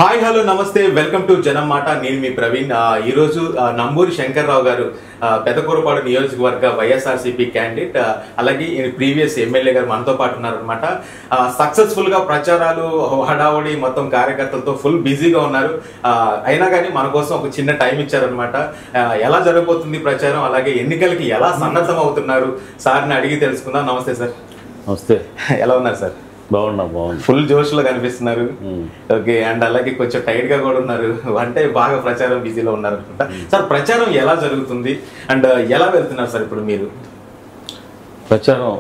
Hi hello నమస్తే welcome to జనం మాట. నేను మీ ప్రవీణ్. ఈరోజు నంబూరి శంకర్రావు గారు పెదకూరపాడు నియోజకవర్గ వైఎస్ఆర్సీపీ క్యాండిడేట్, అలాగే ప్రీవియస్ ఎమ్మెల్యే గారు మనతో పాటు ఉన్నారనమాట. సక్సెస్ఫుల్ గా ప్రచారాలు హడావుడి మొత్తం కార్యకర్తలతో ఫుల్ బిజీగా ఉన్నారు. అయినా కానీ మన కోసం ఒక చిన్న టైం ఇచ్చారనమాట. ఎలా జరగబోతుంది ప్రచారం, అలాగే ఎన్నికలకి ఎలా సన్నద్ధం అవుతున్నారు సార్ని అడిగి తెలుసుకుందాం. నమస్తే సార్. నమస్తే. ఎలా ఉన్నారు సార్? బాగున్నా. ఫుల్ జోష్ లో కనిపిస్తున్నారు. ఓకే, అండ్ అలాగే కొంచెం టైట్ గా కూడా ఉన్నారు, అంటే బాగా ప్రచారం బిజీలో ఉన్నారు అనుకుంటా. సార్, ప్రచారం ఎలా జరుగుతుంది అండ్ ఎలా వెళ్తున్నారు సార్ ఇప్పుడు మీరు? ప్రచారం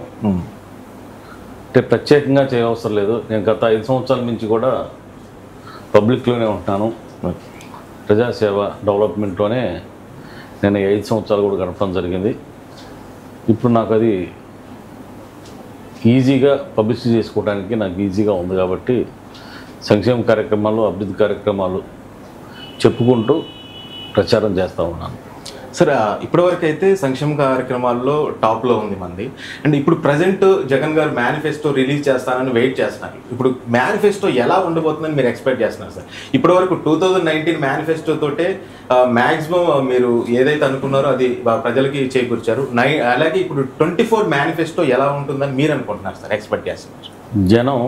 అంటే ప్రత్యేకంగా చేయవసరం లేదు. నేను గత 5 సంవత్సరాల నుంచి కూడా పబ్లిక్లోనే ఉంటున్నాను. ప్రజాసేవ డెవలప్మెంట్లోనే నేను 5 సంవత్సరాలు కూడా గడపడం జరిగింది. ఇప్పుడు నాకు అది ఈజీగా పబ్లిసిటీ చేసుకోవడానికి నాకు ఈజీగా ఉంది కాబట్టి సంక్షేమ కార్యక్రమాలు, అభివృద్ధి కార్యక్రమాలు చెప్పుకుంటూ ప్రచారం చేస్తూ ఉన్నాను. సార్, ఇప్పటివరకు అయితే సంక్షేమ కార్యక్రమాల్లో టాప్లో ఉంది మంది. అండ్ ఇప్పుడు ప్రజెంట్ జగన్ గారు మేనిఫెస్టో రిలీజ్ చేస్తానని వెయిట్ చేస్తున్నారు. ఇప్పుడు మేనిఫెస్టో ఎలా ఉండబోతుందని మీరు ఎక్స్పెక్ట్ చేస్తున్నారు సార్? ఇప్పటివరకు 2019 మేనిఫెస్టో తోటే మ్యాక్సిమం మీరు ఏదైతే అనుకున్నారో అది ప్రజలకి చేకూర్చారు. అలాగే ఇప్పుడు 24 మేనిఫెస్టో ఎలా ఉంటుందని మీరు అనుకుంటున్నారు సార్, ఎక్స్పెక్ట్ చేస్తున్నారు? జనం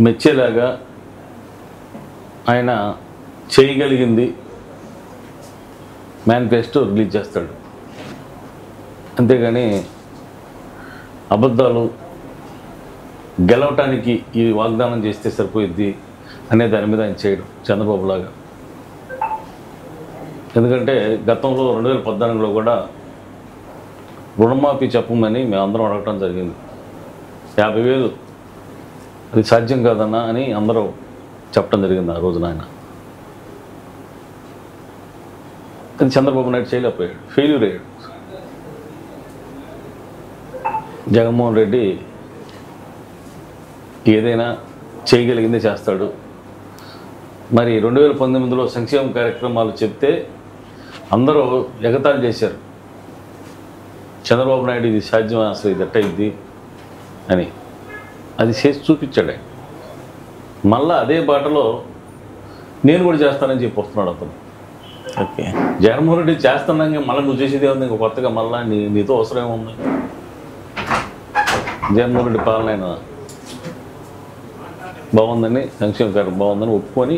మెచ్చేలాగా ఆయన చేయగలిగింది మేనిఫెస్టో రిలీజ్ చేస్తాడు. అంతేగాని అబద్ధాలు గెలవటానికి ఈ వాగ్దానం చేస్తే సరిపోయిద్ది అనే దాని మీద ఆయన చేయడం చంద్రబాబు లాగా. ఎందుకంటే గతంలో 2014లో కూడా రుణమాఫీ చెప్పమని మేమందరం అడగటం జరిగింది. 50,000 అది సాధ్యం కాదన్నా అని అందరూ చెప్పడం జరిగింది ఆ రోజున. ఆయన అది చంద్రబాబు నాయుడు చేయలేకపోయాడు, ఫెయిల్యూర్ అయ్యాడు. జగన్మోహన్ రెడ్డి ఏదైనా చేయగలిగిందే చేస్తాడు. మరి 2019లో సంక్షేమ కార్యక్రమాలు చెప్తే అందరూ ఎగతాళి చేశారు. చంద్రబాబు నాయుడు ఇది సాధ్యం, అసలు ఇది ఎట్టయిద్ది అని. అది చేసి చూపించాడు ఆయన. మళ్ళా అదే బాటలో నేను కూడా చేస్తానని చెప్పి వస్తున్నాడు అతను. ఓకే, జగన్మోహన్ రెడ్డి చేస్తున్నాక మళ్ళీ నువ్వు చేసేదే ఉంది, ఇంకో కొత్తగా మళ్ళీ నీతో అవసరం ఏముంది? జగన్మోహన్ రెడ్డి పాలన అయినా బాగుందని, సంక్షేమ కార్యక్రమం బాగుందని ఒప్పుకొని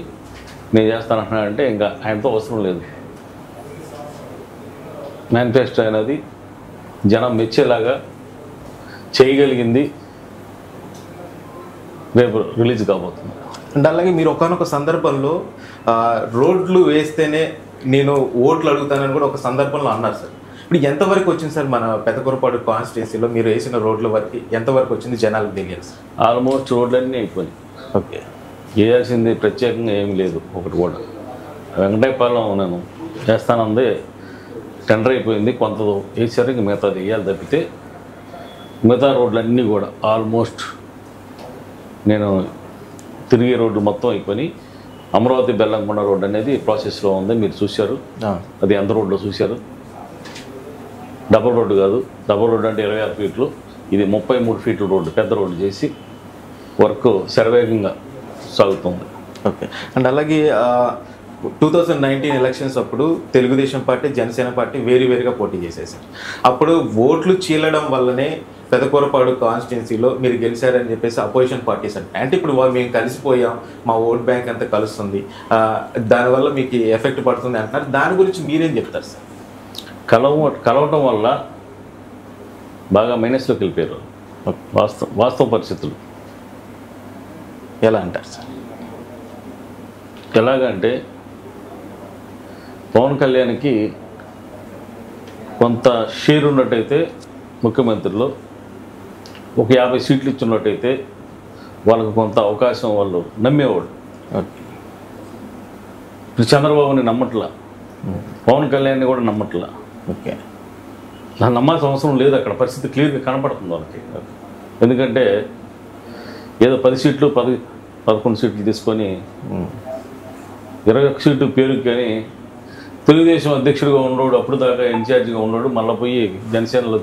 నేను చేస్తానంటున్నాడంటే ఇంకా ఆయనతో అవసరం లేదు. మేనిఫెస్టో అనేది జనం మెచ్చేలాగా చేయగలిగింది రేపు రిలీజ్ కాబోతుంది. అంటే అలాగే మీరు ఒకానొక సందర్భంలో రోడ్లు వేస్తేనే నేను ఓట్లు అడుగుతానని కూడా ఒక సందర్భంలో అన్నారు సార్. ఇప్పుడు ఎంతవరకు వచ్చింది సార్ మన పెదకూరపాడు కాన్స్టిట్యున్సీలో మీరు వేసిన రోడ్ల వరకు ఎంతవరకు వచ్చింది జనాలకు తెలియదు సార్? ఆల్మోస్ట్ రోడ్లన్నీ అయిపోయినాయి. ఓకే, వేయాల్సింది ప్రత్యేకంగా ఏమీ లేదు. ఒకటి కూడా వెంకటేపాలెం నేను చేస్తానందే టెండర్ అయిపోయింది, కొంత వేసారు, ఇంక మిగతాది వేయాలి తప్పితే మిగతా రోడ్లన్నీ కూడా ఆల్మోస్ట్ నేను తిరిగే రోడ్లు మొత్తం అయిపోయి. అమరావతి బెల్లంకొండ రోడ్ అనేది ప్రాసెస్లో ఉంది, మీరు చూశారు. అది ఎంత రోడ్లో చూశారు. డబుల్ రోడ్డు కాదు, డబుల్ రోడ్డు అంటే 26 ఫీట్లు, ఇది 33 ఫీట్ల రోడ్డు, పెద్ద రోడ్డు చేసి వర్క్ శరవేగంగా సాగుతుంది. ఓకే, అండ్ అలాగే 2019 ఎలక్షన్స్ అప్పుడు తెలుగుదేశం పార్టీ, జనసేన పార్టీ వేరువేరుగా పోటీ చేసేసారు. అప్పుడు ఓట్లు చీలడం వల్లనే పెదకూరపాడు కాన్స్టిట్యున్సీలో మీరు గెలిచారని చెప్పేసి అపోజిషన్ పార్టీస్ అంటే ఇప్పుడు మేము కలిసిపోయాం, మా ఓట్ బ్యాంక్ అంతా కలుస్తుంది, దానివల్ల మీకు ఎఫెక్ట్ పడుతుంది అంటున్నారు. దాని గురించి మీరేం చెప్తారు సార్? కలవటం వల్ల బాగా మైనస్లోకి వెళ్ళిపోయారు. వాస్తవ పరిస్థితులు ఎలా అంటారు సార్? ఎలాగంటే పవన్ కళ్యాణ్కి కొంత షేర్ ఉన్నట్టయితే ముఖ్యమంత్రిలో ఒక 50 సీట్లు ఇచ్చినట్టయితే వాళ్ళకు కొంత అవకాశం వాళ్ళు నమ్మేవాడు. ఇప్పుడు చంద్రబాబుని నమ్మట్లా, పవన్ కళ్యాణ్ని కూడా నమ్మట్లా. ఓకే, నాకు నమ్మాల్సిన అవసరం లేదు. అక్కడ పరిస్థితి క్లియర్గా కనపడుతుంది వాళ్ళకి. ఎందుకంటే ఏదో 10 సీట్లు 11 సీట్లు తీసుకొని 21 సీట్లు పేరుకి కానీ తెలుగుదేశం అధ్యక్షుడిగా ఉన్నాడు, అప్పుడు దాకా ఇన్ఛార్జిగా ఉన్నాడు, మళ్ళీ పోయి జనసేనలో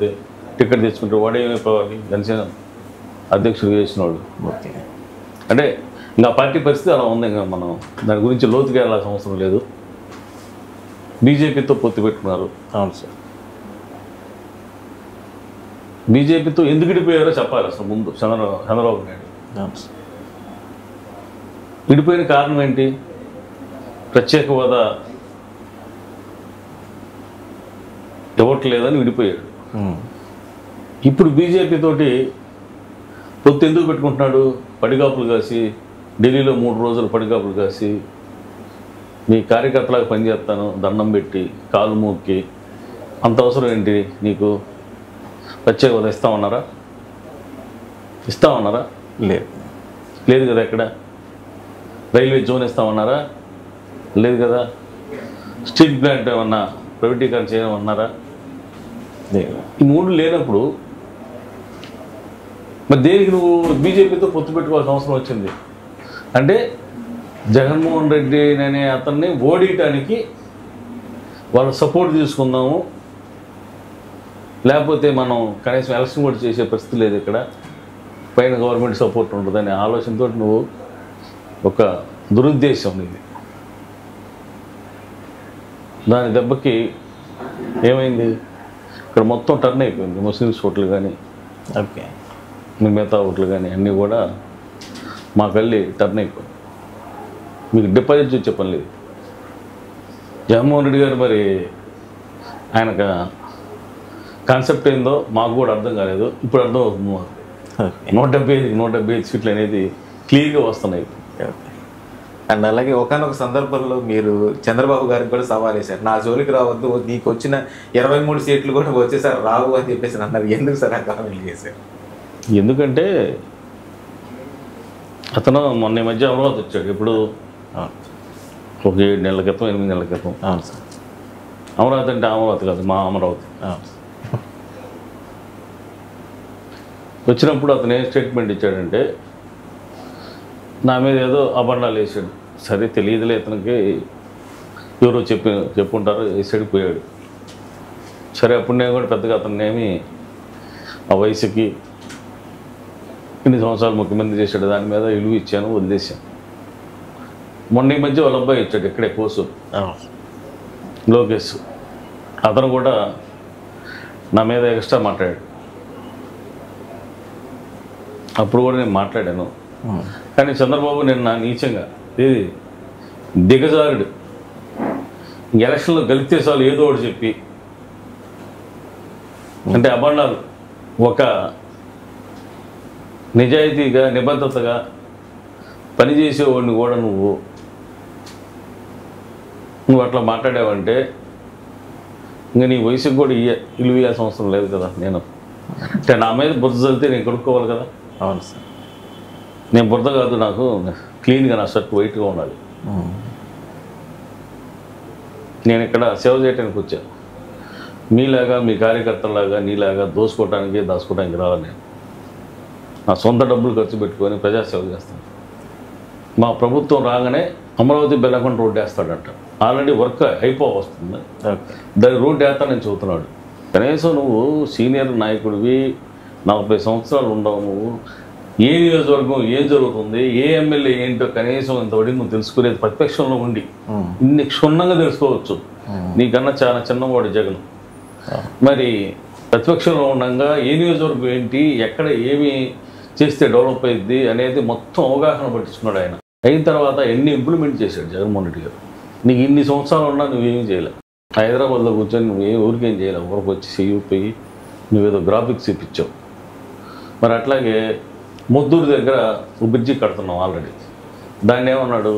టికెట్ తెచ్చుకుంటాడు. వాడేమైపోవాలి జనసేన అధ్యక్షుడు చేసినవాడు. ఓకే, అంటే ఇంకా పార్టీ పరిస్థితి అలా ఉంది. ఇంకా మనం దాని గురించి లోతుగా వెళ్ళాల్సిన అవసరం లేదు. బీజేపీతో పొత్తు పెట్టుకున్నారు. అవును సార్. బీజేపీతో ఎందుకు విడిపోయారో చెప్పాలి అసలు ముందు చంద్రబాబు నాయుడు. అవును సార్. విడిపోయిన కారణం ఏంటి? ప్రత్యేక హోదా ఇవ్వట్లేదని విడిపోయాడు. ఇప్పుడు బీజేపీ తోటి పొత్తు ఎందుకు పెట్టుకుంటున్నాడు? పడిగాపులు కాసి, ఢిల్లీలో 3 రోజులు పడిగాపులు కాసి, మీ కార్యకర్తలాగా పనిచేస్తాను దండం పెట్టి కాలు మూక్కి, అంత అవసరం ఏంటి నీకు? ప్రత్యేక హోదా ఇస్తామన్నారా? లేదు కదా. ఎక్కడ రైల్వే జోన్ ఇస్తామన్నారా? లేదు కదా. స్టీల్ ప్లాంట్ ఏమన్నా ప్రైవేటీకరణ చేయమన్నారా? ఈ 3 లేనప్పుడు మరి దేనికి నువ్వు బీజేపీతో పొత్తు పెట్టుకోవాల్సిన అవసరం వచ్చింది? అంటే జగన్మోహన్ రెడ్డి అనే అతన్ని ఓడియటానికి వాళ్ళ సపోర్ట్ తీసుకుందాము, లేకపోతే మనం కనీసం ఎలక్షన్ కూడా చేసే పరిస్థితి లేదు ఇక్కడ, పైన గవర్నమెంట్ సపోర్ట్ ఉంటుందనే ఆలోచనతో నువ్వు ఒక దురుద్దేశం ఇది. దాని దెబ్బకి ఏమైంది? ఇక్కడ మొత్తం టర్న్ అయిపోయింది. ముస్లిమ్స్ ఓట్లు కానీ, ఓకే, మిగతా ఓట్లు కానీ అన్నీ కూడా మాకెళ్ళి టర్న్ అయిపోయింది. మీకు డిపాజిట్ చూసే పని లేదు. జగన్మోహన్ రెడ్డి గారు మరి ఆయనకు కాన్సెప్ట్ ఏందో మాకు కూడా అర్థం కాలేదు. ఇప్పుడు అర్థం అవుతుంది మాకు. 175 సీట్లు అనేది క్లియర్గా వస్తున్నాయి. అండ్ అలాగే ఒకనొక సందర్భంలో మీరు చంద్రబాబు గారికి కూడా సవాల్ వేశారు, నా జోలికి రావద్దు, నీకు వచ్చిన 23 సీట్లు కూడా వచ్చేసారి రావు అని చెప్పేసి అన్నారు. ఎందుకు సార్ ఆ కామెంట్ చేశారు? ఎందుకంటే అతను మొన్న మధ్య అమరావతి వచ్చాడు. ఇప్పుడు ఒక 7 నెలల క్రితం, 8 నెలల క్రితం. అవును సార్. అమరావతి అంటే అమరావతి కాదు, మా అమరావతి. వచ్చినప్పుడు అతను ఏం స్టేట్మెంట్ ఇచ్చాడంటే, నా మీద ఏదో అబండాలు వేసాడు. సరే తెలియదులే, అతనికి ఎవరో చెప్పుంటారు, వేసాడు, పోయాడు. సరే అప్పుడు నేను కూడా పెద్దగా అతన్ని ఏమి ఆ వయసుకి ఇన్ని సంవత్సరాలు ముఖ్యమంత్రి చేశాడు దాని మీద విలువ ఇచ్చాను, వదిలేశాను. మొన్న ఈ మధ్య వాళ్ళ అబ్బాయి వచ్చాడు, ఇక్కడే కోసు, లోకేష్. అతను కూడా నా మీద ఎక్స్ట్రా మాట్లాడాడు. అప్పుడు కూడా నేను మాట్లాడాను. కానీ చంద్రబాబు నిన్న నీచంగా ఏది దిగజారుడు, ఎలక్షన్లో గెలిస్తే చాలు ఏదో ఒకటి చెప్పి, అంటే అబండాలు, ఒక నిజాయితీగా నిబద్ధతగా పనిచేసేవాడిని కూడా నువ్వు అట్లా మాట్లాడావంటే ఇంకా నీ వయసుకు కూడా ఇల్లు ఇవ్వాల్సిన అవసరం లేదు కదా. నేను అంటే నా మీద బురద చల్లితే నేను కొనుక్కోవాలి కదా. అవును సార్. నేను బురద కాదు, నాకు క్లీన్గా నా షర్ట్ వైట్గా ఉండాలి. నేను ఇక్కడ సేవ చేయడానికి వచ్చాను. మీలాగా, మీ కార్యకర్తలాగా, నీలాగా దోసుకోవడానికి దాచుకోవడానికి రావాలి. నేను నా సొంత డబ్బులు ఖర్చు పెట్టుకొని ప్రజాసేవ చేస్తాను. మా ప్రభుత్వం రాగానే అమరావతి బెల్లకొండ రోడ్డు వేస్తాడంట. ఆల్రెడీ వర్క్ అయిపోవస్తుంది, దాని రోడ్డు వేస్తానని చెబుతున్నాడు. కనీసం నువ్వు సీనియర్ నాయకుడివి, 40 సంవత్సరాలు ఉండవు, నువ్వు ఏ నియోజకవర్గం ఏం జరుగుతుంది, ఏ ఎమ్మెల్యే ఏంటో కనీసం ఇంతవరకు నువ్వు తెలుసుకునేది ప్రతిపక్షంలో ఉండి ఇన్ని క్షుణ్ణంగా తెలుసుకోవచ్చు. నీకన్నా చాలా చిన్నవాడు జగన్. మరి ప్రతిపక్షంలో ఉండగా ఏ నియోజకవర్గం ఏంటి, ఎక్కడ ఏమి చేస్తే డెవలప్ అయ్యిద్ది అనేది మొత్తం అవగాహన పట్టించుకున్నాడు ఆయన. అయిన తర్వాత ఎన్ని ఇంప్లిమెంట్ చేశాడు జగన్మోహన్ రెడ్డి గారు. నీకు ఇన్ని సంవత్సరాలు ఉన్నా నువ్వేమీ చేయలే. హైదరాబాద్లో కూర్చొని నువ్వేం ఊరికేం చేయలేవు. ఊరికి వచ్చి చెయ్యిపోయి నువ్వేదో గ్రాఫిక్స్ ఇప్పించావు. మరి అట్లాగే ముద్దూరు దగ్గర బ్రిడ్జి కడుతున్నాం ఆల్రెడీ. దాన్ని ఏమన్నాడు,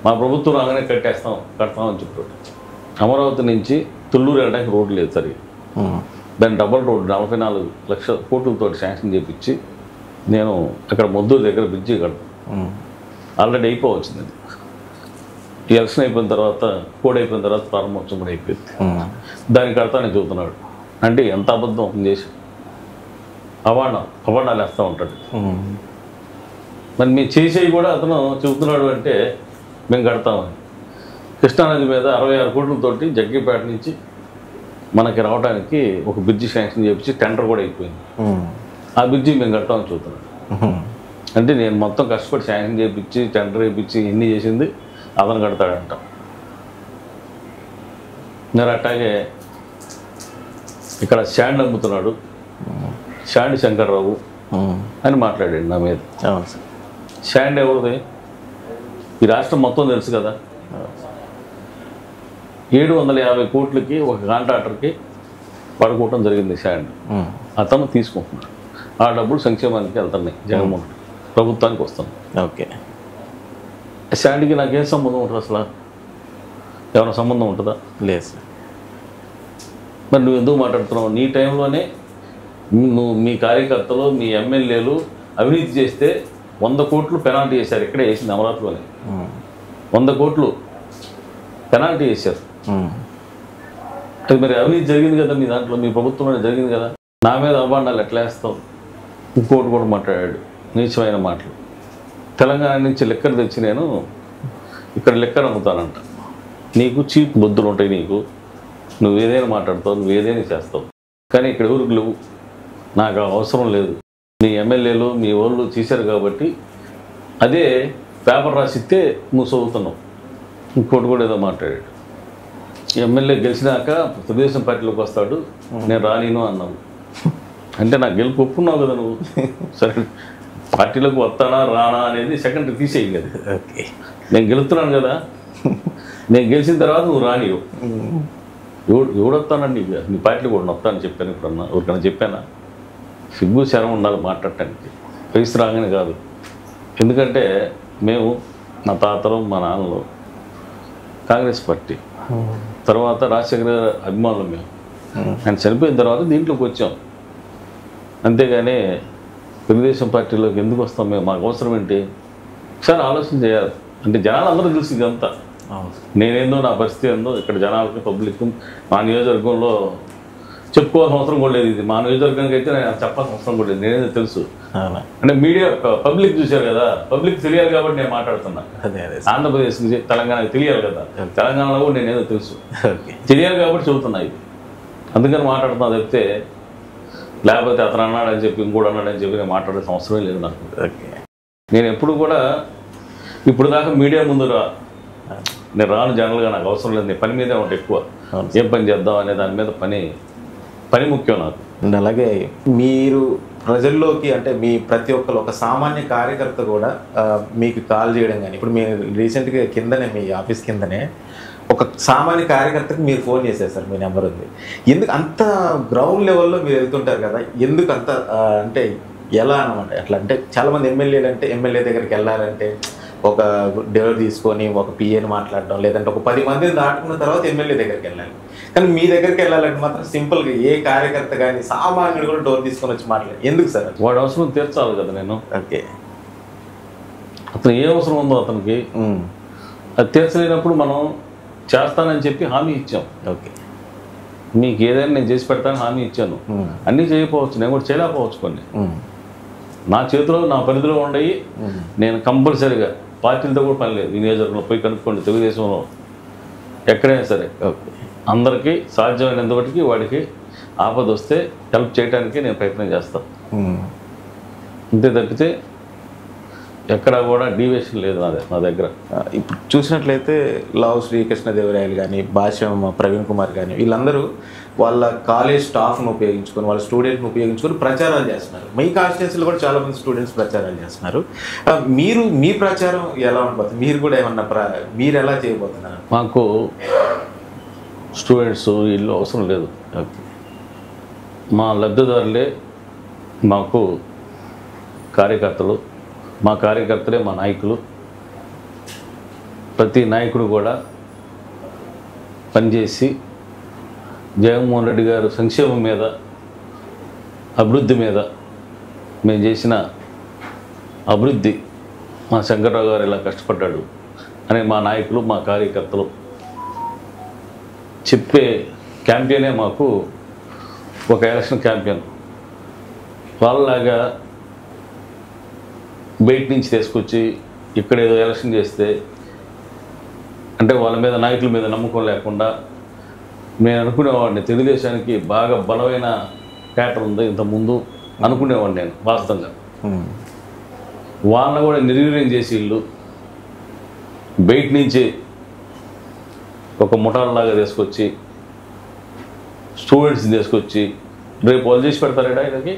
మా ప్రభుత్వం రాగానే కడతామని చెప్పాడు. అమరావతి నుంచి తుళ్ళూరు వెళ్ళడానికి రోడ్డు లేదు సరిగ్గా. దాన్ని డబల్ రోడ్డు 44 లక్షల కోట్లతో శాంక్షన్ చేయించి నేను అక్కడ ముద్దూరు దగ్గర బ్రిడ్జి కడతాను. ఆల్రెడీ అయిపోవచ్చింది. ఈ ఎలక్షన్ అయిపోయిన తర్వాత, కోడ్ అయిపోయిన తర్వాత ప్రారంభోత్సవం కూడా అయిపోయింది. దాన్ని కడతానని చెబుతున్నాడు. అంటే ఎంత అబద్ధం చేసి అవార్డాలు వేస్తూ ఉంటాడు. మరి మేము చేసేవి కూడా అతను చెబుతున్నాడు అంటే మేము కడతామని. కృష్ణానది మీద 66 కోట్లతోటి జగ్గీపేట నుంచి మనకి రావడానికి ఒక బ్రిడ్జి శాంక్షన్ చేయించి టెండర్ కూడా అయిపోయింది. ఆ బ్రిడ్జి మేము కడతామని చెబుతున్నాడు. అంటే నేను మొత్తం కష్టపడి శాంక్షన్ చేయించి టెండర్ వేయించి ఎన్ని చేసింది అతను కడతాడంట. మరి అట్లాగే ఇక్కడ స్టాండ్ అమ్ముతున్నాడు, స్టాండ్ శంకర్రావు అని మాట్లాడాడు నా మీద. స్టాండ్ ఎవరిది? ఈ రాష్ట్రం మొత్తం తెలుసు కదా. 750 కోట్లకి ఒక కాంట్రాక్టర్కి పడుకోవటం జరిగింది స్టాండ్. అతను తీసుకుంటున్నాడు. ఆ డబ్బులు సంక్షేమానికి వెళ్తున్నాయి, జగన్మోహన్ ప్రభుత్వానికి వస్తుంది. ఓకే, స్టాండ్కి నాకేం సంబంధం ఉంటుంది? అసలు ఏమైనా సంబంధం ఉంటుందా? లేదు సార్. మరి నువ్వు ఎందుకు మాట్లాడుతున్నావు? నీ టైంలోనే నువ్వు, మీ కార్యకర్తలు, మీ ఎమ్మెల్యేలు అవినీతి చేస్తే 100 కోట్లు పెనాల్టీ చేశారు. ఇక్కడే వేసింది అమరావతిలోనే. 100 కోట్లు పెనాల్టీ చేశారు. అది మరి అవినీతి జరిగింది కదా మీ దాంట్లో, మీ ప్రభుత్వంలోనే జరిగింది కదా. నా మీద అభాండాలు ఎట్లా వేస్తావు? ఇంకోటి కూడా మాట్లాడాడు, నీచమైన మాటలు. తెలంగాణ నుంచి లెక్కర్ తెచ్చి నేను ఇక్కడ లెక్కర్ అమ్ముతానంట. నీకు చీప్ బుద్ధులు ఉంటాయి, నీకు నువ్వు ఏదైనా మాట్లాడతావు, నువ్వు ఏదైనా చేస్తావు. కానీ ఇక్కడ ఎవరికి లేవు, నాకు అవసరం లేదు. మీ ఎమ్మెల్యేలు మీ వాళ్ళు చేశారు కాబట్టి అదే పేపర్ రాసిస్తే నువ్వు చదువుతున్నావు. ఇంకోటి కూడా ఏదో మాట్లాడాడు. ఎమ్మెల్యే గెలిచినాక తెలుగుదేశం పార్టీలోకి వస్తాడు, నేను రానిను అన్నావు. అంటే నాకు గెలుపు ఒప్పుకున్నావు కదా నువ్వు. సరే, పార్టీలోకి వస్తానా రానా అనేది సెకండరీ తీసేయి కదా. ఓకే, నేను గెలుస్తున్నాను కదా, నేను గెలిచిన తర్వాత నువ్వు రానివు. ఎవడొస్తానండి? నీ పార్టీలో కూడా వస్తానని చెప్పాను. ఇప్పుడన్నా ఎవరికైనా చెప్పానా? సిగ్గు శరం ఉండాలి మాట్లాడటానికి, వయసు రాగానే కాదు. ఎందుకంటే మేము, నా తాతలు, మా నాన్నలు కాంగ్రెస్ పార్టీ, తర్వాత రాజశేఖర అభిమానులు మేము. ఆయన చనిపోయిన తర్వాత దీంట్లోకి వచ్చాం. అంతేగాని తెలుగుదేశం పార్టీలోకి ఎందుకు వస్తాం మేము? మాకు అవసరం ఏంటి? ఒకసారి ఆలోచన చేయాలి. అంటే జనాలు అందరూ తెలుసు ఇదంతా. నేనేందో, నా పరిస్థితి ఏందో ఇక్కడ జనాలకి, పబ్లిక్, మా నియోజకవర్గంలో చెప్పుకోవాల్సిన అవసరం కూడా లేదు. ఇది మా నియోజకవర్గానికి అయితే నేను చెప్పాల్సిన అవసరం కూడా లేదు. నేనేదో తెలుసు. అంటే మీడియా, పబ్లిక్ చూశారు కదా, పబ్లిక్ తెలియాలి కాబట్టి నేను మాట్లాడుతున్నా. ఆంధ్రప్రదేశ్కి, తెలంగాణకి తెలియాలి కదా. తెలంగాణలో కూడా నేనేదో తెలుసు, తెలియాలి కాబట్టి చెబుతున్నా. ఇది అందుకని మాట్లాడుతున్నా తప్పితే, లేకపోతే అతను అన్నాడని చెప్పి ఇంకోటి అన్నాడని చెప్పి నేను మాట్లాడాల్సిన అవసరమే లేదు నాకు. నేను ఎప్పుడు కూడా ఇప్పుడు దాకా మీడియా ముందు నేను రాను. జనరల్గా నాకు అవసరం లేదు. నేను పని మీదే ఉంటే ఎక్కువ. ఏం పని చేద్దాం అనే దాని మీద పని ముఖ్యం నాకు. అలాగే మీరు ప్రజల్లోకి, అంటే మీ ప్రతి ఒక్కరు, ఒక సామాన్య కార్యకర్త కూడా మీకు కాల్ చేయడం కానీ, ఇప్పుడు మీరు రీసెంట్గా కిందనే, మీ ఆఫీస్ కిందనే ఒక సామాన్య కార్యకర్తకు మీరు ఫోన్ చేశారు సార్, మీ నెంబర్ ఉంది. ఎందుకు అంత గ్రౌండ్ లెవెల్లో మీరు వెళ్తుంటారు కదా, ఎందుకు అంత అంటే ఎలా అనమాట? అట్లా అంటే చాలామంది ఎమ్మెల్యేలు అంటే, ఎమ్మెల్యే దగ్గరికి వెళ్ళాలంటే ఒక డెలివరీ తీసుకొని ఒక పిఏని మాట్లాడడం, లేదంటే ఒక 10 మందిని దాటుకున్న తర్వాత ఎమ్మెల్యే దగ్గరికి వెళ్ళాలి. కానీ మీ దగ్గరికి వెళ్ళాలంటే మాత్రం సింపుల్గా ఏ కార్యకర్త కానీ సామాన్యుడు కూడా డోర్ తీసుకొని వచ్చి మాట్లాడాలి. ఎందుకు సార్? వాడు అవసరం తీర్చాలి కదా నేను. ఓకే, అతను ఏ అవసరం ఉందో అతనికి అది తీర్చలేనప్పుడు మనం చేస్తానని చెప్పి హామీ ఇచ్చాం. ఓకే, మీకు ఏదైనా నేను చేసి పెడతానని హామీ ఇచ్చాను. అన్నీ చేయకపోవచ్చు, నేను కూడా చేయలేకపోవచ్చు. కొన్ని నా చేతిలో, నా పరిధిలో ఉండయి. నేను కంపల్సరీగా పార్టీలతో కూడా పని లేదు. ఈ నియోజకవర్గంలో పోయి కనుక్కోండి, తెలుగుదేశంలో ఎక్కడైనా సరే అందరికీ సాధ్యమైనంత వరకు వాడికి ఆపద వస్తే హెల్ప్ చేయడానికి నేను ప్రయత్నం చేస్తాను. అంతే తప్పితే ఎక్కడా కూడా డీవియేషన్ లేదు నా దగ్గర. ఇప్పుడు చూసినట్లయితే లావు శ్రీకృష్ణదేవరాయలు కానీ, భాష్యం ప్రవీణ్ కుమార్ కానీ, వీళ్ళందరూ వాళ్ళ కాలేజ్ స్టాఫ్ను ఉపయోగించుకొని, వాళ్ళ స్టూడెంట్ని ఉపయోగించుకొని ప్రచారాలు చేస్తున్నారు. మీ కాన్స్టిట్యున్సీలో కూడా చాలామంది స్టూడెంట్స్ ప్రచారాలు చేస్తున్నారు. మీ ప్రచారం ఎలా ఉండబోతుంది? మీరు కూడా ఏమన్నా మీరు ఎలా చేయబోతున్నారు? మాకు స్టూడెంట్స్ వీళ్ళు అవసరం లేదు. మా లబ్ధిదారులే మాకు కార్యకర్తలు, మా కార్యకర్తలే మా నాయకులు. ప్రతి నాయకుడు కూడా పనిచేసి జగన్మోహన్ రెడ్డి గారు సంక్షేమం మీద, అభివృద్ధి మీద, మేము చేసిన అభివృద్ధి, మా శంకర్రావు గారు ఇలా కష్టపడ్డాడు అని మా నాయకులు, మా కార్యకర్తలు చెప్పే క్యాంపెయినే మాకు ఒక ఎలక్షన్ క్యాంపెయిన్. వాళ్ళలాగా బయట నుంచి తీసుకొచ్చి ఇక్కడ ఏదో ఎలక్షన్ చేస్తే, అంటే వాళ్ళ మీద, నాయకుల మీద నమ్మకం లేకుండా, నేను అనుకునేవాడిని తెలుగుదేశానికి బాగా బలమైన ప్యాటర్న్ ఉంది ఇంతకుముందు అనుకునేవాడిని నేను వాస్తవంగా. వాళ్ళని కూడా నిర్వీర్యం చేసి ఇల్లు బయట నుంచి ఒక ముఠాలలాగా తీసుకొచ్చి స్టూడెంట్స్ని తీసుకొచ్చి రేపు వాళ్ళు చేసి పెడతారా ఇక్కడికి?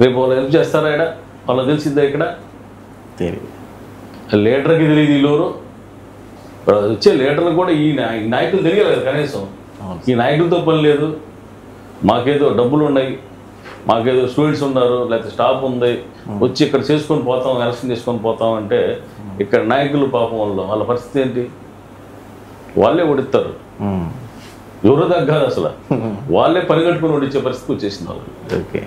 రేపు వాళ్ళు హెల్ప్ చేస్తారా ఇక్కడ? వాళ్ళకి తెలిసిందా ఇక్కడ? లీడర్కి తెలియదు వీళ్ళూరు వచ్చే లీడర్లు కూడా ఈ నాయకులు తెలియాలి కదా కనీసం. ఈ నాయకులతో పని లేదు, మాకేదో డబ్బులు ఉన్నాయి, మాకేదో స్టూడెంట్స్ ఉన్నారు, లేకపోతే స్టాఫ్ ఉంది, వచ్చి ఇక్కడ చేసుకొని పోతాం, ఎలక్షన్ చేసుకొని పోతాం అంటే ఇక్కడ నాయకులు పాపం వాళ్ళ పరిస్థితి ఏంటి? వాళ్ళే ఓడిస్తారు. ఎవరో తగ్గాదు అసలు, వాళ్ళే పరిగెట్టుకుని ఓడించే పరిస్థితి వచ్చేసింది వాళ్ళు. ఓకే.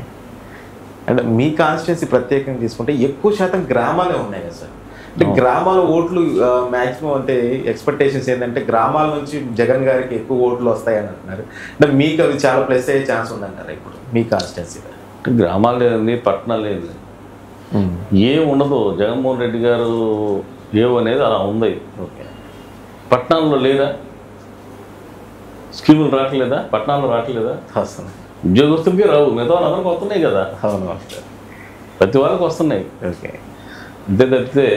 అంటే మీ కాన్స్టిట్యున్సీ ప్రత్యేకంగా తీసుకుంటే ఎక్కువ శాతం గ్రామాలే ఉన్నాయి కదా సార్. అంటే గ్రామాల ఓట్లు మ్యాక్సిమం అంటే ఎక్స్పెక్టేషన్స్ ఏంటంటే గ్రామాల నుంచి జగన్ గారికి ఎక్కువ ఓట్లు వస్తాయని అంటున్నారు. అంటే మీకు అవి చాలా ప్లస్ అయ్యే ఛాన్స్ ఉందంటారా ఇప్పుడు మీ కాన్స్టిట్యున్సీ? గ్రామాలు లేదండి, పట్టణాలు లేదు, ఏం ఉండదు. జగన్మోహన్ రెడ్డి గారు ఏవో అనేది అలా ఉంది. ఓకే. పట్టణాల్లో లేదా? స్కీములు రావట్లేదా? పట్టణాల్లో రావట్లేదా? వస్తున్నాయి. ఉద్యోగస్తులకి రావు, మిగతా వాళ్ళందరికీ వస్తున్నాయి కదా. అవును, ప్రతి వాళ్ళకి వస్తున్నాయి. ఓకే. అంతే తప్పితే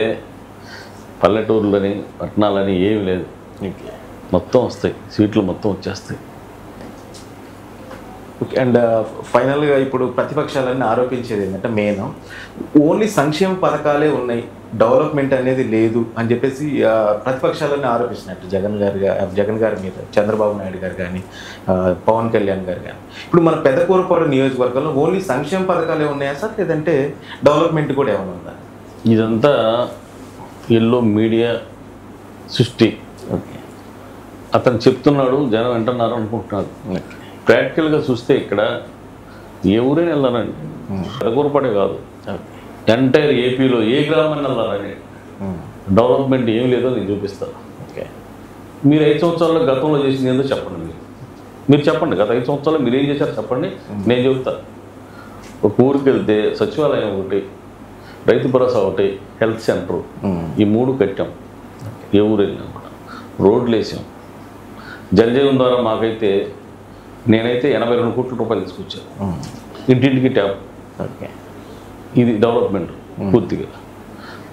పల్లెటూర్లని పట్టణాలని ఏమి లేదు. ఓకే. మొత్తం వస్తాయి, సీట్లు మొత్తం వచ్చేస్తాయి. ఓకే. అండ్ ఫైనల్గా ఇప్పుడు ప్రతిపక్షాలన్నీ ఆరోపించేది ఏంటంటే మెయిన్ ఓన్లీ సంక్షేమ పథకాలే ఉన్నాయి, డెవలప్మెంట్ అనేది లేదు అని చెప్పేసి ప్రతిపక్షాలన్నీ ఆరోపిస్తున్నట్టు జగన్ గారి మీద, చంద్రబాబు నాయుడు గారు కానీ పవన్ కళ్యాణ్ గారు కానీ. ఇప్పుడు మన పెదకూరపాడు నియోజకవర్గంలో ఓన్లీ సంక్షేమ పథకాలే ఉన్నాయా సార్, లేదంటే డెవలప్మెంట్ కూడా ఏమైనా ఉందా? ఇదంతా ఎల్లో మీడియా సృష్టి. ఓకే. అతను చెప్తున్నాడు, జనం వింటున్నారు అనుకుంటున్నారు. ప్రాక్టికల్గా చూస్తే ఇక్కడ ఏ ఊరైనా వెళ్ళారండి, పెదకూరపాడే కాదు, ఎంటైర్ ఏపీలో ఏ గ్రామాన్ని వెళ్ళాలని డెవలప్మెంట్ ఏం లేదో నేను చూపిస్తాను. ఓకే. మీరు 5 సంవత్సరాల్లో గతంలో చేసింది ఏందో చెప్పండి. మీరు చెప్పండి, గత 5 సంవత్సరాలు మీరు ఏం చేశారు చెప్పండి, నేను చెబుతాను. ఒక ఊరికి వెళ్తే సచివాలయం ఒకటి, రైతు భరోసా ఒకటి, హెల్త్ సెంటర్, ఈ 3 కట్టాం. ఏ ఊరు వెళ్ళినా కూడా రోడ్లు వేసాం. జలజీవన్ ద్వారా మాకైతే నేనైతే 82 కోట్ల రూపాయలు తీసుకొచ్చాను, ఇంటింటికి ట్యాప్. ఓకే. ఇది డెవలప్మెంట్ పూర్తిగా.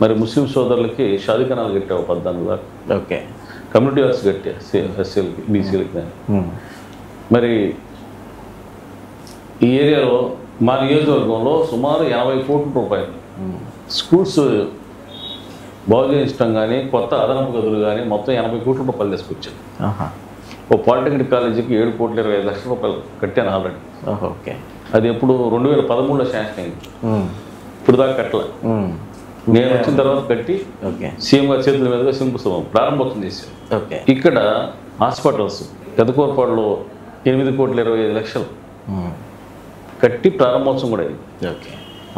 మరి ముస్లిం సోదరులకి షాదీ కనాలు కట్టావు 14 దాకా. ఓకే. కమ్యూనిటీ హాల్స్ కట్టా ఎస్సీలకి, బీసీలకి కానీ. మరి ఈ ఏరియాలో మా నియోజకవర్గంలో సుమారు 80 కోట్ల రూపాయలు స్కూల్స్ బాగు చేయించడం కానీ, కొత్త అదనపు గదులు కానీ మొత్తం 80 కోట్ల రూపాయలు తీసుకొచ్చాను. ఓ పాలిటెక్నిక్ కాలేజీకి 7,25,00,000 రూపాయలు కట్టాను ఆల్రెడీ. ఓకే. అది ఎప్పుడు 2013లో శాంక్షన్ అయింది, ఇప్పుడు దాకా కట్టలే. నేను వచ్చిన తర్వాత కట్టి సీఎం గారి చేతుల మీదుగా శంకుస్థాపన ప్రారంభోత్సవం చేశాను. ఓకే. ఇక్కడ హాస్పిటల్స్ పెదకూరపాడులో 8,25,00,000 కట్టి ప్రారంభోత్సవం కూడా అయింది. ఓకే.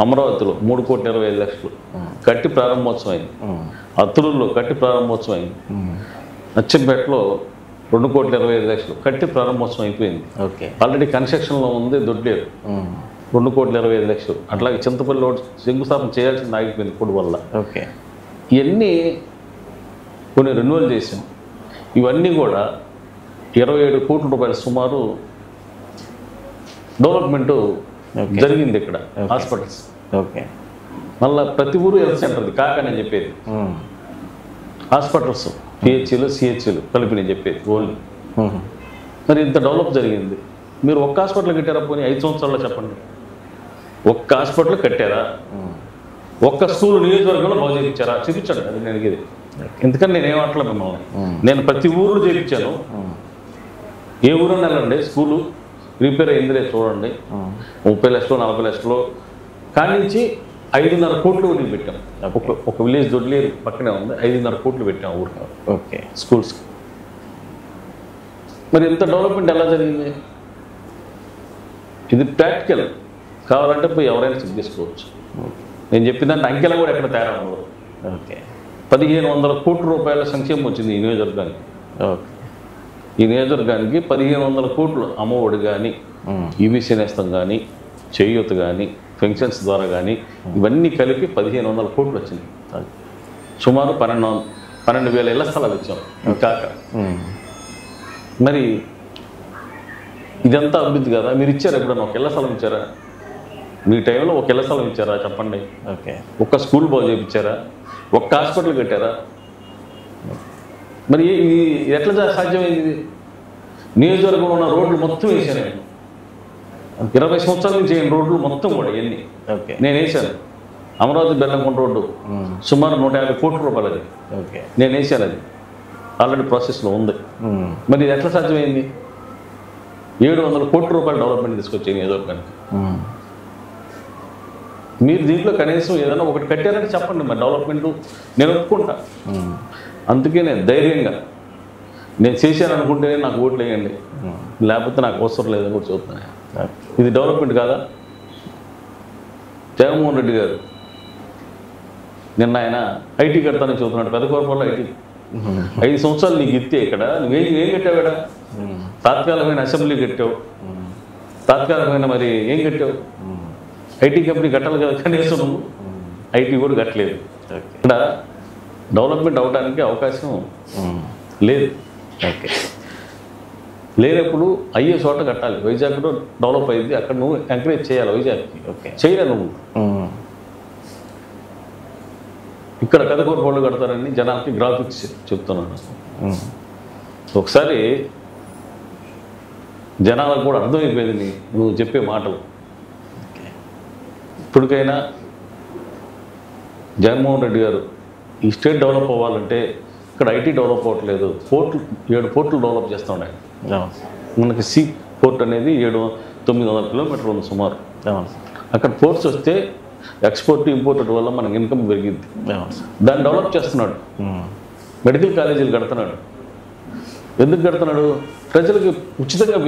అమరావతిలో 3,25,00,000 కట్టి ప్రారంభోత్సవం అయింది. అత్తులూరులో కట్టి ప్రారంభోత్సవం అయింది. అచ్చంపేటలో 2,25,00,000 కట్టి ప్రారంభోత్సవం అయిపోయింది. ఓకే. ఆల్రెడీ కన్స్ట్రక్షన్లో ఉంది దొడ్లేరు, 2,25,00,000. అట్లాగే చింతపల్లిలో శంకుస్థాపన చేయాల్సింది ఆగిపోయింది ఇప్పుడు వల్ల. ఓకే. ఇవన్నీ కొన్ని రెన్యువల్ చేసాం. ఇవన్నీ కూడా 27 కోట్ల రూపాయలు సుమారు డెవలప్మెంట్ జరిగింది ఇక్కడ. హాస్పిటల్స్. ఓకే. మళ్ళీ ప్రతి ఊరు హెల్త్ సెంటర్ది కాకని చెప్పేది. హాస్పిటల్స్ పిహెచ్లు సిహెచ్లు కలిపి నేను చెప్పేది ఓన్లీ. మరి ఇంత డెవలప్ జరిగింది. మీరు ఒక్క హాస్పిటల్ కట్టారా? పోనీ 5 సంవత్సరాల్లో చెప్పండి, ఒక్క హాస్పిటల్ కట్టారా? ఒక్క స్కూల్ నియోజకవర్గంలో బాగు చేయించారా? చూపించండి. అది నేను అడిగేది. ఎందుకని నేనేం అంటలే మిమ్మల్ని, నేను ప్రతి ఊరు చేయించాను. ఏ ఊరన్నా వెళ్ళండి, స్కూలు రిపేర్ అయిందిలే చూడండి, 30 లక్షలు 40 లక్షలు కానించి 5.5 కోట్లు వదిలి పెట్టాం. ఒక విలేజ్ దొడ్లేరు పక్కనే ఉంది, 5.5 కోట్లు పెట్టాం ఊరికి. ఓకే. స్కూల్స్కి. మరి ఇంత డెవలప్మెంట్ ఎలా జరిగింది? ఇది ప్రాక్టికల్. కావాలంటే పోయి ఎవరైనా చెక్ చేసుకోవచ్చు. నేను చెప్పినంటే అంకెలా కూడా ఎక్కడ తయారు ఉండదు. ఓకే. 1,500 కోట్ల రూపాయల సంక్షేమం వచ్చింది ఈ నియోజకవర్గానికి. ఓకే. ఈ నియోజకవర్గానికి 1,500 కోట్లు అమ్మఒడి కానీ, ఈబీసీ నేస్తం కానీ, చేయూత కానీ, పెన్షన్స్ ద్వారా కానీ ఇవన్నీ కలిపి 1,500 కోట్లు వచ్చింది. సుమారు 12,000 ఇళ్ల స్థలాలు ఇచ్చాం కాక. మరి ఇదంతా అభివృద్ధి కదా. మీరు ఇచ్చారు ఎప్పుడన్నా ఒక ఇళ్ల స్థలం ఇచ్చారా? మీ టైంలో ఒక ఇళ్ల స్థలం ఇచ్చారా చెప్పండి? ఓకే. ఒక్క స్కూల్ బాగు చేయించారా? ఒక్క హాస్పిటల్ కట్టారా? మరి ఇది ఎట్లా సాధ్యమైంది? నియోజకవర్గంలో ఉన్న రోడ్లు మొత్తం వేసాను నేను. 20 సంవత్సరాల నుంచి అయిన రోడ్లు మొత్తం కూడా ఎన్ని ఓకే నేను వేసాను. అమరావతి బెల్లంకొండ రోడ్డు సుమారు 150 కోట్ల రూపాయలు అది. ఓకే. నేను వేసాను, అది ఆల్రెడీ ప్రాసెస్లో ఉంది. మరి ఇది ఎట్లా సాధ్యమైంది? 700 కోట్ల రూపాయలు డెవలప్మెంట్ తీసుకొచ్చాయి నియోజకవర్గానికి. మీరు దీంట్లో కనీసం ఏదైనా ఒకటి కట్టారని చెప్పండి, మరి డెవలప్మెంట్ నేను ఒప్పుకుంటా. అందుకే నేను ధైర్యంగా నేను చేశాను అనుకుంటేనే నాకు ఓట్లు వేయండి, లేకపోతే నాకు అవసరం లేదని కూడా చెబుతున్నాను. ఇది డెవలప్మెంట్ కాదా? జగన్మోహన్ రెడ్డి గారు నిన్న ఆయన ఐటీ కడతానని చెబుతున్నాడు. పెదకూరపల్లిలో ఐటీ 5 సంవత్సరాలు నీకు ఇస్తే ఇక్కడ నువ్వేం కట్టావు? ఇక్కడ తాత్కాలికమైన అసెంబ్లీ కట్టావు, తాత్కాలికమైన మరి ఏం కట్టావు? ఐటీ కంపెనీ కట్టాలి కదా కనీసం, నువ్వు ఐటీ కూడా కట్టలేదు. ఇక్కడ డెవలప్మెంట్ అవడానికి అవకాశం లేదు. ఓకే. లేనప్పుడు అయ్యే చోట కట్టాలి. వైజాగ్లో డెవలప్ అయింది, అక్కడ నువ్వు ఎంకరేజ్ చేయాలి. వైజాగ్కి ఓకే చేయలే నువ్వు. ఇక్కడ పెదకూరపల్లి కడతారని జనాలకి గ్రాఫిక్స్ చెప్తున్నాను. ఒకసారి జనాలకు కూడా అర్థమైపోయింది నువ్వు చెప్పే మాటలు. ఇప్పటికైనా జగన్మోహన్ రెడ్డి గారు ఈ స్టేట్ డెవలప్ అవ్వాలంటే ఇక్కడ ఐటీ డెవలప్ అవ్వట్లేదు. 7 పోర్టులు డెవలప్ చేస్తూ ఉన్నాయి. మనకి సీ పోర్ట్ అనేది 900 కిలోమీటర్లు ఉంది సుమారు. అక్కడ పోర్ట్స్ వస్తే ఎక్స్పోర్ట్ ఇంపోర్ట్ వల్ల మనకి ఇన్కమ్ పెరిగింది. దాన్ని డెవలప్ చేస్తున్నాడు. మెడికల్ కాలేజీలు కడుతున్నాడు. ఎందుకు కడుతున్నాడు? ప్రజలకు ఉచితంగా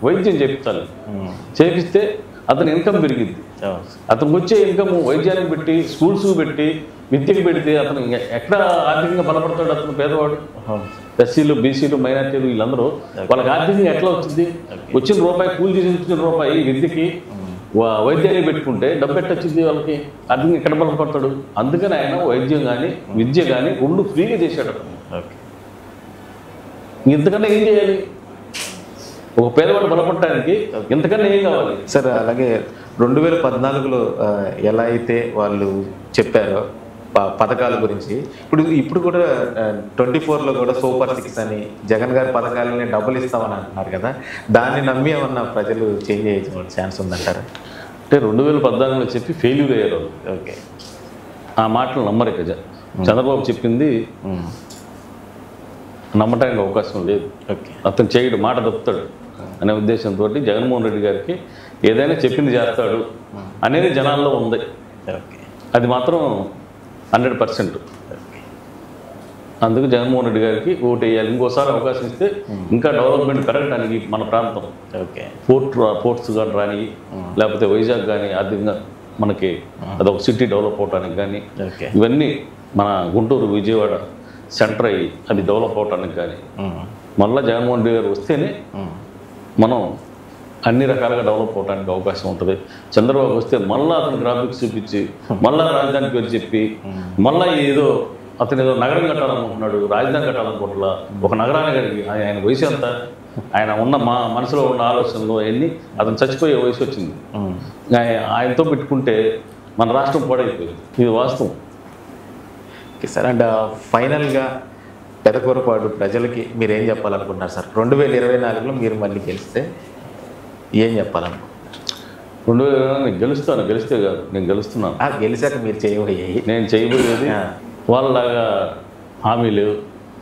వైద్యం చేయించాలి. చేపిస్తే అతని ఇన్కమ్ పెరిగింది. అతనికి వచ్చే ఇన్కమ్ వైద్యానికి పెట్టి, స్కూల్స్ పెట్టి, విద్యకు పెడితే అతను ఎక్కడ ఆర్థికంగా బలపడతాడు? అతను పేదవాడు. ఎస్సీలు, బీసీలు, మైనార్టీలు వీళ్ళందరూ వాళ్ళకి ఆర్థికంగా ఎట్లా వచ్చింది? వచ్చిన రూపాయి కూలి చేసి వచ్చిన రూపాయి విద్యకి, వైద్యాన్ని పెట్టుకుంటే డబ్బు ఎట్టొచ్చింది వాళ్ళకి? ఆర్థికంగా ఎక్కడ బలపడతాడు? అందుకని ఆయన వైద్యం కానీ విద్య కానీ 2 ఫ్రీగా చేశాడు. ఇంతకన్నా ఏం చేయాలి? ఒక పేదవాడు బలపడటానికి ఇంతకన్నా ఏం కావాలి? సార్, అలాగే 2014లో ఎలా అయితే వాళ్ళు చెప్పారో పథకాల గురించి, ఇప్పుడు కూడా 24లో కూడా సూపర్ 6 అని జగన్ గారి పథకాలని డబ్బులు ఇస్తామని అంటున్నారు కదా, దాన్ని నమ్మి ఏమన్నా ప్రజలు చేంజ్ అయ్యే ఛాన్స్ ఉందంటారు? అంటే 2014లో చెప్పి ఫెయిల్యూర్ అయ్యారు. ఓకే. ఆ మాటలు నమ్మరు. ఇక చంద్రబాబు చెప్పింది నమ్మటానికి అవకాశం లేదు. ఓకే. అతను చేయడు, మాట తప్పుతాడు అనే ఉద్దేశంతో జగన్మోహన్ రెడ్డి గారికి ఏదైనా చెప్పింది చేస్తాడు అనేది జనాల్లో ఉంది. ఓకే. అది మాత్రం 100%. అందుకు జగన్మోహన్ రెడ్డి గారికి ఓటు వేయాలి. ఇంకోసారి అవకాశం ఇస్తే ఇంకా డెవలప్మెంట్ పెరగడానికి మన ప్రాంతం. ఓకే. పోర్ట్స్ కానీ రాని, లేకపోతే వైజాగ్ కానీ ఆర్థికంగా మనకి అదొక సిటీ డెవలప్ అవడానికి కానీ, ఇవన్నీ మన గుంటూరు, విజయవాడ సెంటర్ అయ్యి అది డెవలప్ అవడానికి కానీ మళ్ళీ జగన్మోహన్ రెడ్డి గారు వస్తేనే మనం అన్ని రకాలుగా డెవలప్ అవడానికి అవకాశం ఉంటుంది. చంద్రబాబు వస్తే మళ్ళీ అతను గ్రాఫిక్స్ చూపించి, మళ్ళీ రాజధాని పేరు చెప్పి, మళ్ళీ అతను ఏదో నగరం కట్టాలనుకుంటున్నాడు, రాజధాని కట్టాలనుకుంటున్నా. ఒక నగరానికి ఆయన వయసు ఎంత? ఆయన ఉన్న మనసులో ఉన్న ఆలోచనలు అవన్నీ అతను చచ్చిపోయే వయసు వచ్చింది. ఆయనతో పెట్టుకుంటే మన రాష్ట్రం పాడైపోయింది. ఇది వాస్తవం. ఓకే సార్, అండ్ ఫైనల్గా పెదకూరపాడు ప్రజలకి మీరు ఏం చెప్పాలనుకుంటున్నారు సార్? 2024లో మీరు మళ్ళీ గెలిస్తే ఏం చెప్పాలనుకుంటున్నారు? 2024 నేను గెలుస్తాను. గెలిస్తే కాదు, నేను గెలుస్తున్నాను. గెలిచాక మీరు చేయబోయేవి? నేను చేయబోయేది వాళ్ళలాగా హామీలు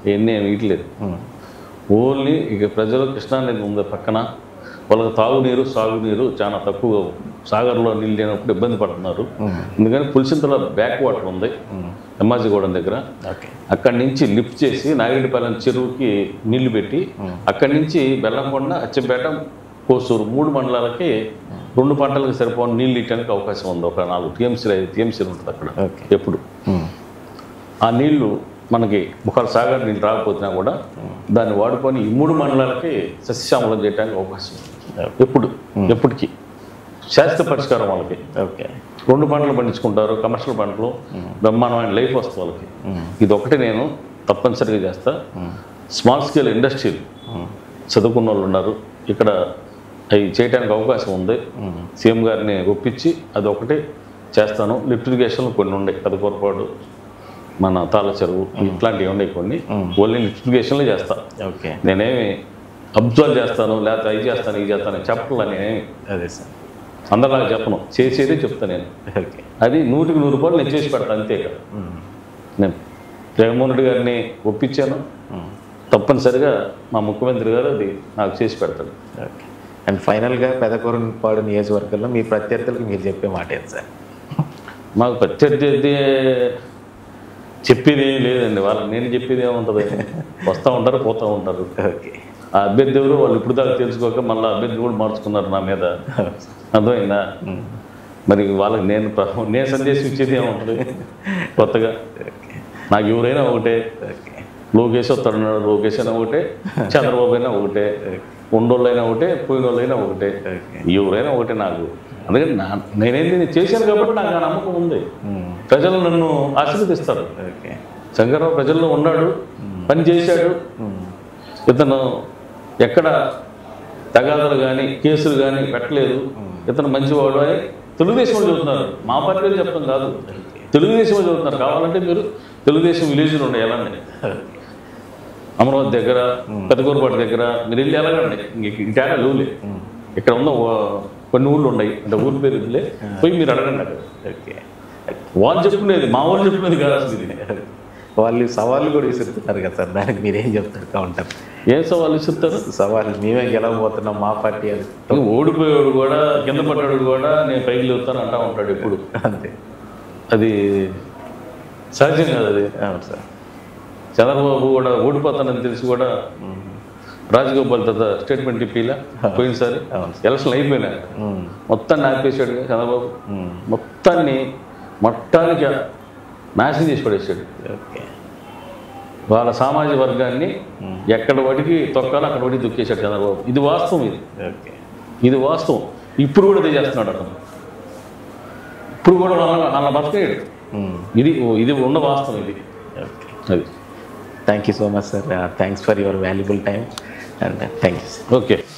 ఇవన్నీ ఏమి ఇట్లేదు. ఓన్లీ ఇక ప్రజలు కృష్ణానది ఉంది పక్కన, వాళ్ళకి తాగునీరు, సాగునీరు చాలా తక్కువ. సాగర్లో నీళ్ళు లేనప్పుడు ఇబ్బంది పడుతున్నారు. ఎందుకని పులిసింతలో బ్యాక్ వాటర్ ఉంది ఎమ్మాజిగూడెం దగ్గర. అక్కడి నుంచి లిఫ్ట్ చేసి నాగిరెడ్డిపాలెం చెరువుకి నీళ్లు పెట్టి, అక్కడి నుంచి బెల్లంకొండ, అచ్చంపేట, కోసూరు 3 మండలాలకి 2 పంటలకు సరిపోని నీళ్ళు ఇవ్వడానికి అవకాశం ఉంది. ఒక 4 టీఎంసీలు 5 టీఎంసీలు ఉంటుంది అక్కడ ఎప్పుడు. ఆ నీళ్లు మనకి ఒకవేళ సాగర్ నీళ్ళు రాకపోతున్నా కూడా దాన్ని వాడుకొని ఈ 3 మండలాలకి సస్యశ్యామలం చేయడానికి అవకాశం ఉంది. ఎప్పటికీ శాస్త్ర పరిష్కారం వాళ్ళకి. ఓకే. 2 పంటలు పండించుకుంటారు, కమర్షియల్ పంటలు, బ్రహ్మాండమైన లైఫ్ వస్తుంది వాళ్ళకి. ఇది ఒకటి నేను తప్పనిసరిగా చేస్తా. స్మాల్ స్కేల్ ఇండస్ట్రీలు చదువుకున్న వాళ్ళు ఉన్నారు ఇక్కడ, అవి చేయడానికి అవకాశం ఉంది. సీఎం గారిని ఒప్పించి అది ఒకటి చేస్తాను. లిఫ్ట్ ఇరిగేషన్లు కొన్ని ఉన్నాయి, పెదకూరపాడు, మన తాళ్ళ చెరువు, ఇట్లాంటివి ఉన్నాయి కొన్ని. ఓన్లీ లిఫ్ట్ ఇరిగేషన్లో చేస్తా. ఓకే, నేనేమి అబ్జర్వ్ చేస్తాను లేకపోతే అవి చేస్తాను ఇవి చేస్తాను చెప్పాల. నేనేమి అదే సార్ అందరిలాగా చెప్పను, చేసేదే చెప్తాను నేను. ఓకే, అది 100కి 100 రూపాయలు నేను చేసి పెడతాను, అంతే కదా. నేను జగన్మోహన్ రెడ్డి గారిని ఒప్పించాను, తప్పనిసరిగా మా ముఖ్యమంత్రి గారు అది నాకు చేసి పెడతాడు. ఓకే. అండ్ ఫైనల్గా పెదకూరపాడు నియోజకవర్గంలో మీ ప్రత్యర్థులకు మీరు చెప్పే మాట ఏంటి సార్? మాకు ప్రత్యర్థి చెప్పేది ఏం లేదండి, వాళ్ళకి నేను చెప్పేది ఏముంటుంది, వస్తూ ఉంటారు పోతూ ఉంటారు. ఓకే, ఆ అభ్యర్థి ఎవరు వాళ్ళు ఇప్పుడు దాకా తెలుసుకోక మళ్ళీ అభ్యర్థి కూడా మార్చుకున్నారు నా మీద, అర్థమైందా? మరి వాళ్ళకి నేను సందేశం ఇచ్చేది ఏముంటుంది కొత్తగా? నాకు ఎవరైనా ఒకటే, లోకేష్ వస్తాడున్నాడు, లోకేష్ అయినా ఒకటే, చంద్రబాబు అయినా ఒకటే, ఉండోళ్ళైనా ఒకటే, పోయిన వాళ్ళైనా ఒకటే, ఎవరైనా ఒకటే నాకు. అందుకని నేనేంటి చేశాను కాబట్టి నాకు ఆ నమ్మకం ఉంది. ప్రజలు నన్ను ఆశీర్వదిస్తారు. శంకర్రావు ప్రజల్లో ఉన్నాడు, పని చేశాడు, ఇతను ఎక్కడ తగాదాలు కానీ కేసులు కానీ పెట్టలేదు, ఇతను మంచివాడు అని తెలుగుదేశం వాళ్ళు చెబుతున్నారు. మా పార్టీలో చెప్పడం కాదు, తెలుగుదేశం వాళ్ళు చెబుతున్నారు. కావాలంటే మీరు తెలుగుదేశం విలేజ్లో ఉండే ఎలాంటి అమరావతి దగ్గర, పెదకూరపాటు దగ్గర మీరు వెళ్ళి ఎలాగండి, ఇంక తేడా లేవులే. ఇక్కడ ఉన్న కొన్ని ఊళ్ళు ఉన్నాయి, అంటే ఊరి పేరు ఇదిలే, పోయి మీరు అడగండి అక్కడ. ఓకే, వాళ్ళు చెప్పుకునేది, మా వాళ్ళు చెప్పుకునేది కాదు అసలు ఇది. వాళ్ళు సవాళ్ళు కూడా విసురుతున్నారు కదా సార్, దానికి మీరేం చెప్తారు కౌంటర్? ఏం సవాళ్ళు ఇస్తారు? సవాళ్ళు మేమే గెలవబోతున్నాం మా పార్టీ అది. ఓడిపోయాడు కూడా, కింద పడ్డాడు కూడా నేను పైకి లేవుతాను అంటా ఉంటాడు ఎప్పుడు. అంతే, అది సహజం కాదు అది. అవును సార్. చంద్రబాబు కూడా ఓడిపోతానని తెలిసి కూడా రాజగోపాల్ తర్వాత స్టేట్మెంట్ ఇప్పిలా పోయినసారి ఎలక్షన్లు అయిపోయినా మొత్తాన్ని ఆపేసాడు చంద్రబాబు. మొత్తానికి నాశనం చేసి పడేసాడు. ఓకే, వాళ్ళ సామాజిక వర్గాన్ని ఎక్కడ వాటికి తొక్కాలో అక్కడ వాటికి దుక్కేశాడు చంద్రబాబు. ఇది వాస్తవం, ఓకే, ఇది వాస్తవం. ఇప్పుడు కూడా అదే చేస్తున్నాడు అతను, ఇప్పుడు కూడా అలా బతకాడు. ఇది ఉన్న వాస్తవం ఇది. ఓకే, అది. Thank you so much sir, thanks for your valuable time and thank you sir. Okay.